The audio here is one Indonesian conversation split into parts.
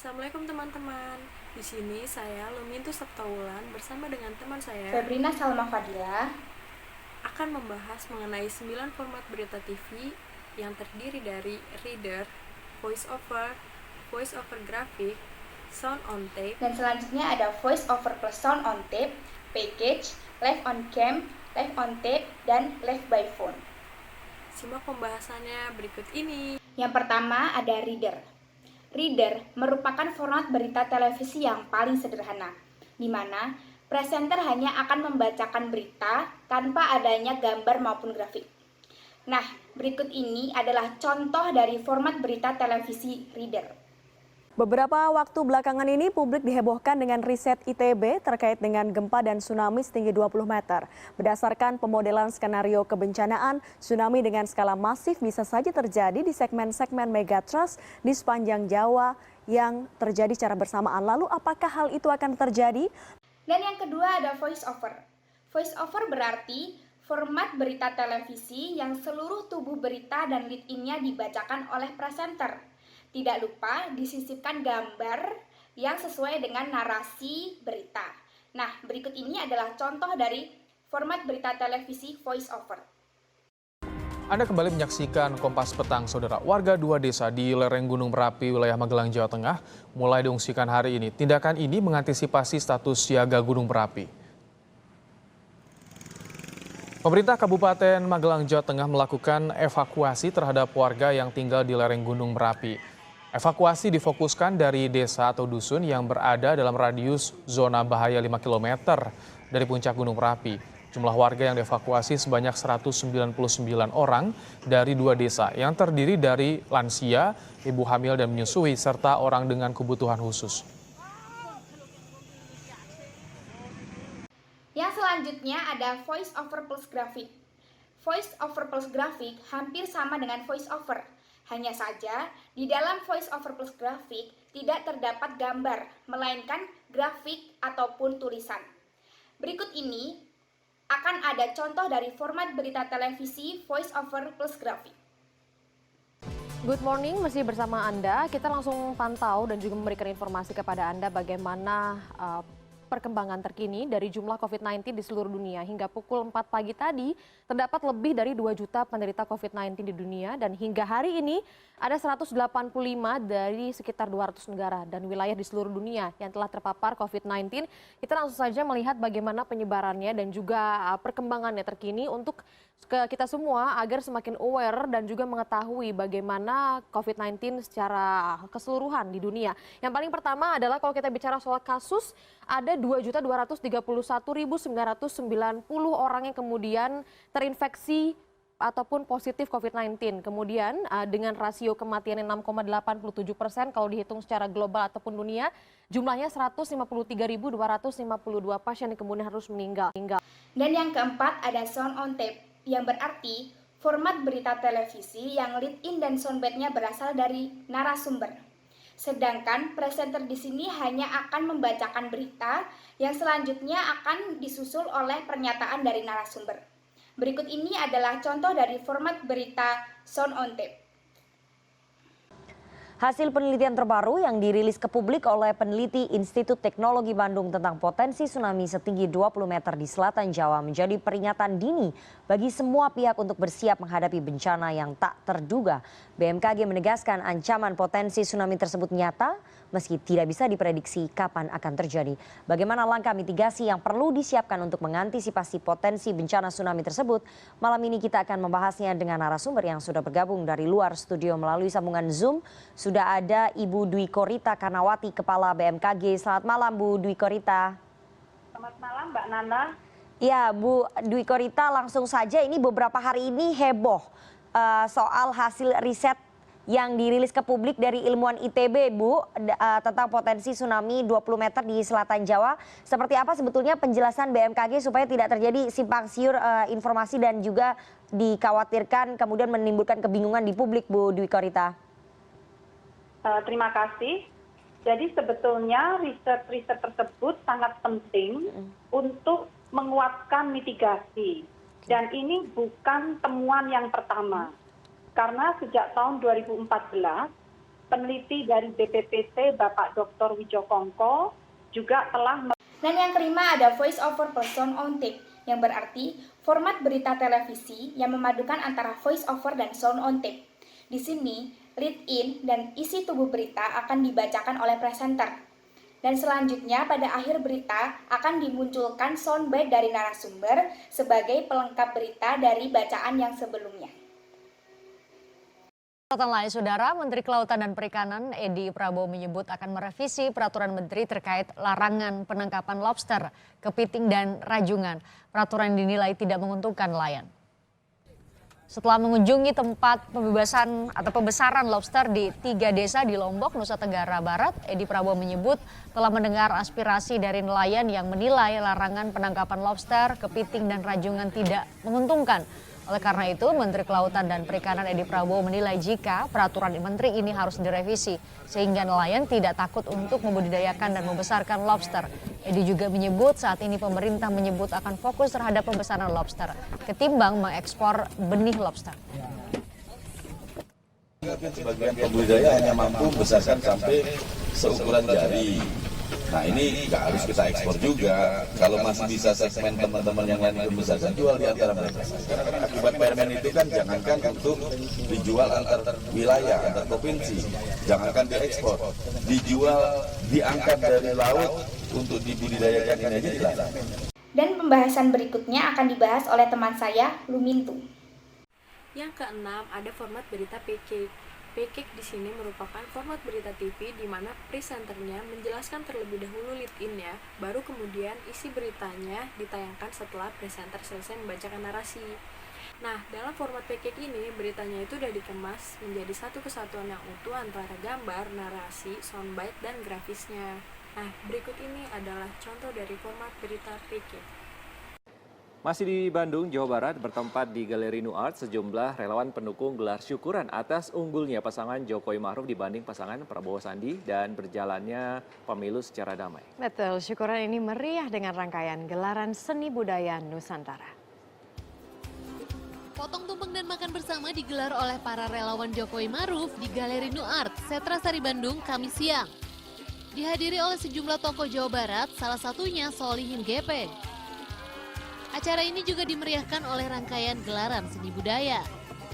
Assalamualaikum teman-teman. Di sini saya Lumintu Septaulan bersama dengan teman saya Febrina Salma Fadila akan membahas mengenai 9 format berita TV yang terdiri dari reader, voice over graphic, sound on tape, dan selanjutnya ada voice over plus sound on tape, package, live on cam, live on tape, dan live by phone. Simak pembahasannya berikut ini. Yang pertama ada reader. Reader merupakan format berita televisi yang paling sederhana, di mana presenter hanya akan membacakan berita tanpa adanya gambar maupun grafik. Nah, berikut ini adalah contoh dari format berita televisi reader. Beberapa waktu belakangan ini publik dihebohkan dengan riset ITB terkait dengan gempa dan tsunami setinggi 20 meter. Berdasarkan pemodelan skenario kebencanaan, tsunami dengan skala masif bisa saja terjadi di segmen-segmen megatrust di sepanjang Jawa yang terjadi secara bersamaan. Lalu apakah hal itu akan terjadi? Dan yang kedua ada voice over. Voice over berarti format berita televisi yang seluruh tubuh berita dan lead-in-nya dibacakan oleh presenter. Tidak lupa disisipkan gambar yang sesuai dengan narasi berita. Nah, berikut ini adalah contoh dari format berita televisi voice over. Anda kembali menyaksikan Kompas Petang, Saudara. Warga dua desa di lereng Gunung Merapi, wilayah Magelang, Jawa Tengah, mulai diungsikan hari ini. Tindakan ini mengantisipasi status siaga Gunung Merapi. Pemerintah Kabupaten Magelang, Jawa Tengah melakukan evakuasi terhadap warga yang tinggal di lereng Gunung Merapi. Evakuasi difokuskan dari desa atau dusun yang berada dalam radius zona bahaya 5 km dari puncak Gunung Merapi. Jumlah warga yang dievakuasi sebanyak 199 orang dari dua desa yang terdiri dari lansia, ibu hamil dan menyusui, serta orang dengan kebutuhan khusus. Yang selanjutnya ada voice over plus graphic. Voice over plus graphic hampir sama dengan voice over. Hanya saja, di dalam voice over plus grafik tidak terdapat gambar, melainkan grafik ataupun tulisan. Berikut ini akan ada contoh dari format berita televisi voice over plus grafik. Good morning, masih bersama Anda. Kita langsung pantau dan juga memberikan informasi kepada Anda bagaimana perkembangan terkini dari jumlah COVID-19 di seluruh dunia. Hingga pukul 4 pagi tadi, terdapat lebih dari 2 juta penderita COVID-19 di dunia. Dan hingga hari ini, ada 185 dari sekitar 200 negara dan wilayah di seluruh dunia yang telah terpapar COVID-19. Kita langsung saja melihat bagaimana penyebarannya dan juga perkembangannya terkini untuk kita semua agar semakin aware dan juga mengetahui bagaimana COVID-19 secara keseluruhan di dunia. Yang paling pertama adalah kalau kita bicara soal kasus, ada 2.231.990 orang yang kemudian terinfeksi ataupun positif COVID-19. Kemudian dengan rasio kematian 6,87% kalau dihitung secara global ataupun dunia, jumlahnya 153.252 pasien yang kemudian harus meninggal. Dan yang keempat ada sound on tape, yang berarti format berita televisi yang lead in dan soundbite-nya berasal dari narasumber. Sedangkan presenter di sini hanya akan membacakan berita yang selanjutnya akan disusul oleh pernyataan dari narasumber. Berikut ini adalah contoh dari format berita sound on tape. Hasil penelitian terbaru yang dirilis ke publik oleh peneliti Institut Teknologi Bandung tentang potensi tsunami setinggi 20 meter di selatan Jawa menjadi peringatan dini bagi semua pihak untuk bersiap menghadapi bencana yang tak terduga. BMKG menegaskan ancaman potensi tsunami tersebut nyata meski tidak bisa diprediksi kapan akan terjadi. Bagaimana langkah mitigasi yang perlu disiapkan untuk mengantisipasi potensi bencana tsunami tersebut? Malam ini kita akan membahasnya dengan narasumber yang sudah bergabung dari luar studio melalui sambungan Zoom. Sudah ada Ibu Dwi Korita Karnawati, Kepala BMKG. Selamat malam Bu Dwi Korita. Selamat malam Mbak Nana. Ya Bu Dwi Korita, langsung saja ini beberapa hari ini heboh soal hasil riset yang dirilis ke publik dari ilmuwan ITB Bu tentang potensi tsunami 20 meter di selatan Jawa. Seperti apa sebetulnya penjelasan BMKG supaya tidak terjadi simpang siur informasi dan juga dikhawatirkan kemudian menimbulkan kebingungan di publik Bu Dwi Korita? Terima kasih. Jadi sebetulnya riset-riset tersebut sangat penting untuk menguatkan mitigasi. Dan ini bukan temuan yang pertama. Karena sejak tahun 2014 peneliti dari BPPT Bapak Dr. Wijokongko juga telah. Dan yang kelima ada voice over plus sound on tape, yang berarti format berita televisi yang memadukan antara voice over dan sound on tape. Di sini, lead in dan isi tubuh berita akan dibacakan oleh presenter. Dan selanjutnya pada akhir berita akan dimunculkan soundbite dari narasumber sebagai pelengkap berita dari bacaan yang sebelumnya. Catatan lain, Saudara, Menteri Kelautan dan Perikanan Edi Prabowo menyebut akan merevisi peraturan menteri terkait larangan penangkapan lobster, kepiting, dan rajungan. Peraturan dinilai tidak menguntungkan nelayan. Setelah mengunjungi tempat pembesaran lobster di 3 desa di Lombok, Nusa Tenggara Barat, Edi Prabowo menyebut telah mendengar aspirasi dari nelayan yang menilai larangan penangkapan lobster, kepiting, dan rajungan tidak menguntungkan. Oleh karena itu, Menteri Kelautan dan Perikanan Edi Prabowo menilai jika peraturan menteri ini harus direvisi, sehingga nelayan tidak takut untuk membudidayakan dan membesarkan lobster. Edi juga menyebut saat ini pemerintah menyebut akan fokus terhadap pembesaran lobster, ketimbang mengekspor benih lobster. Sebagian pembudidaya hanya mampu membesarkan sampai seukuran jari. Nah ini nggak harus kita ekspor juga. Kalau masih bisa segmen teman-teman yang lain membesarkan, jual di antara mereka. Karena akibat permen itu kan jangankan untuk dijual antar wilayah, antar provinsi, jangankan diekspor, dijual, diangkat dari laut untuk dibudidayakan ini aja dilarang. Dan pembahasan berikutnya akan dibahas oleh teman saya, Lumintu. Yang keenam ada format berita PK. PK di sini merupakan format berita TV di mana presenternya menjelaskan terlebih dahulu lead-in-nya, baru kemudian isi beritanya ditayangkan setelah presenter selesai membacakan narasi. Nah, dalam format PK ini beritanya itu sudah dikemas menjadi satu kesatuan yang utuh antara gambar, narasi, soundbite, dan grafisnya. Nah, berikut ini adalah contoh dari format berita PK. Masih di Bandung, Jawa Barat, bertempat di Galeri Nuart, sejumlah relawan pendukung gelar syukuran atas unggulnya pasangan Jokowi Ma'ruf dibanding pasangan Prabowo Sandi dan berjalannya pemilu secara damai. Betul, syukuran ini meriah dengan rangkaian gelaran seni budaya Nusantara. Potong tumpeng dan makan bersama digelar oleh para relawan Jokowi Ma'ruf di Galeri Nuart, Setrasari Bandung, Kamis siang. Dihadiri oleh sejumlah tokoh Jawa Barat, salah satunya Solihin GP. Acara ini juga dimeriahkan oleh rangkaian gelaran seni budaya.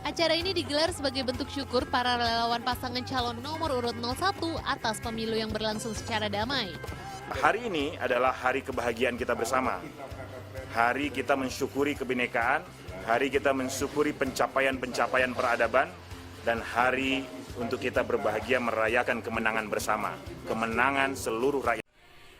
Acara ini digelar sebagai bentuk syukur para relawan pasangan calon nomor urut 01 atas pemilu yang berlangsung secara damai. Hari ini adalah hari kebahagiaan kita bersama. Hari kita mensyukuri kebinekaan, hari kita mensyukuri pencapaian-pencapaian peradaban, dan hari untuk kita berbahagia merayakan kemenangan bersama, kemenangan seluruh rakyat.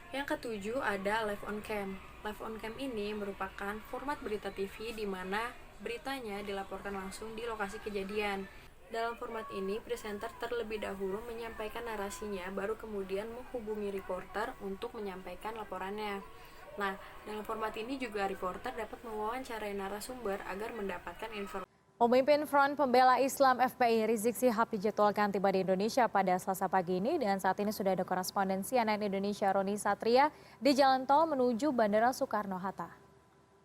Yang ketujuh ada Live on Cam. Live on Cam ini merupakan format berita TV di mana beritanya dilaporkan langsung di lokasi kejadian. Dalam format ini, presenter terlebih dahulu menyampaikan narasinya, baru kemudian menghubungi reporter untuk menyampaikan laporannya. Nah, dalam format ini juga reporter dapat mewawancarai narasumber agar mendapatkan informasi. Pemimpin Front Pembela Islam FPI Rizik Syihab dijadwalkan tiba di Indonesia pada Selasa pagi ini dan saat ini sudah ada koresponden CNN Indonesia Roni Satria di jalan tol menuju Bandara Soekarno-Hatta.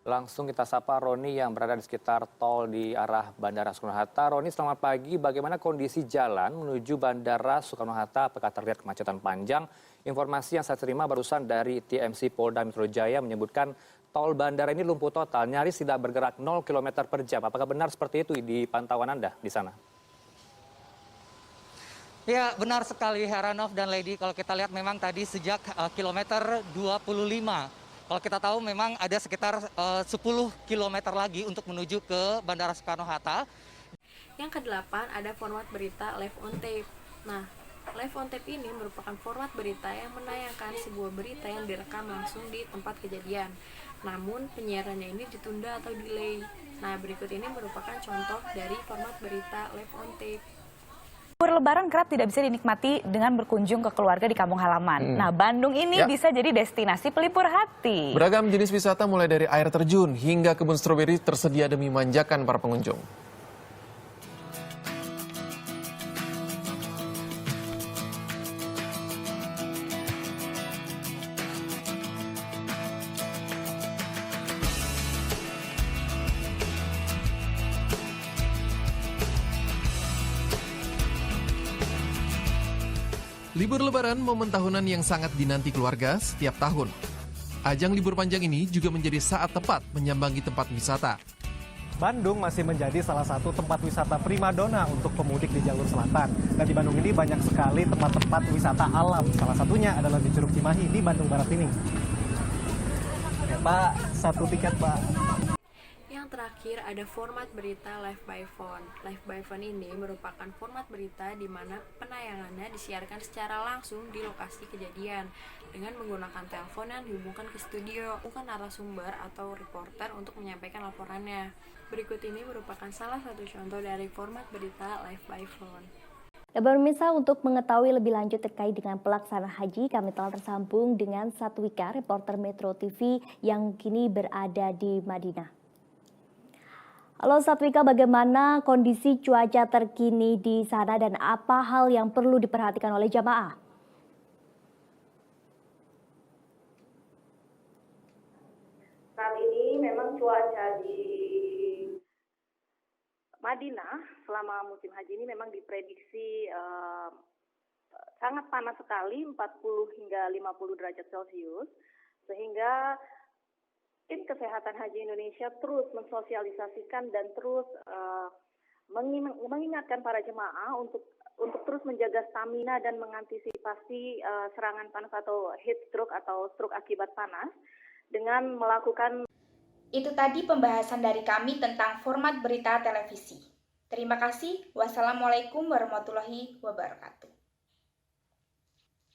Langsung kita sapa Roni yang berada di sekitar tol di arah Bandara Soekarno-Hatta. Roni, selamat pagi. Bagaimana kondisi jalan menuju Bandara Soekarno-Hatta? Apakah terlihat kemacetan panjang? Informasi yang saya terima barusan dari TMC Polda Metro Jaya menyebutkan tol bandara ini lumpuh total, nyaris tidak bergerak 0 km per jam. Apakah benar seperti itu di pantauan Anda di sana? Ya, benar sekali Heranov dan Lady. Kalau kita lihat memang tadi sejak kilometer 25. Kalau kita tahu memang ada sekitar 10 km lagi untuk menuju ke Bandara Soekarno-Hatta. Yang ke-8 ada format berita Live on Tape. Nah, Live on Tape ini merupakan format berita yang menayangkan sebuah berita yang direkam langsung di tempat kejadian. Namun penyiarannya ini ditunda atau delay. Nah, berikut ini merupakan contoh dari format berita Live on Tape. Libur Lebaran kerap tidak bisa dinikmati dengan berkunjung ke keluarga di kampung halaman. Nah, Bandung ini bisa jadi destinasi pelipur hati. Beragam jenis wisata mulai dari air terjun hingga kebun stroberi tersedia demi manjakan para pengunjung. Libur Lebaran momen tahunan yang sangat dinanti keluarga setiap tahun. Ajang libur panjang ini juga menjadi saat tepat menyambangi tempat wisata. Bandung masih menjadi salah satu tempat wisata primadona untuk pemudik di jalur selatan. Dan di Bandung ini banyak sekali tempat-tempat wisata alam. Salah satunya adalah di Curug Cimahi di Bandung Barat ini. Oke, Pak, 1 tiket, Pak. Yang terakhir ada format berita live by phone. Live by phone ini merupakan format berita di mana penayangannya disiarkan secara langsung di lokasi kejadian dengan menggunakan telepon yang dihubungkan ke studio, bukan narasumber atau reporter untuk menyampaikan laporannya. Berikut ini merupakan salah satu contoh dari format berita live by phone. Nah, pemirsa, untuk mengetahui lebih lanjut terkait dengan pelaksanaan haji, kami telah tersambung dengan Satwika, reporter Metro TV yang kini berada di Madinah. Halo Satwika, bagaimana kondisi cuaca terkini di sana dan apa hal yang perlu diperhatikan oleh jamaah? Saat ini memang cuaca di Madinah selama musim haji ini memang diprediksi sangat panas sekali, 40 hingga 50 derajat Celcius, sehingga Tim Kesehatan Haji Indonesia terus mensosialisasikan dan terus mengingatkan para jemaah untuk terus menjaga stamina dan mengantisipasi serangan panas atau heat stroke atau stroke akibat panas dengan melakukan. Itu tadi pembahasan dari kami tentang format berita televisi. Terima kasih. Wassalamualaikum warahmatullahi wabarakatuh.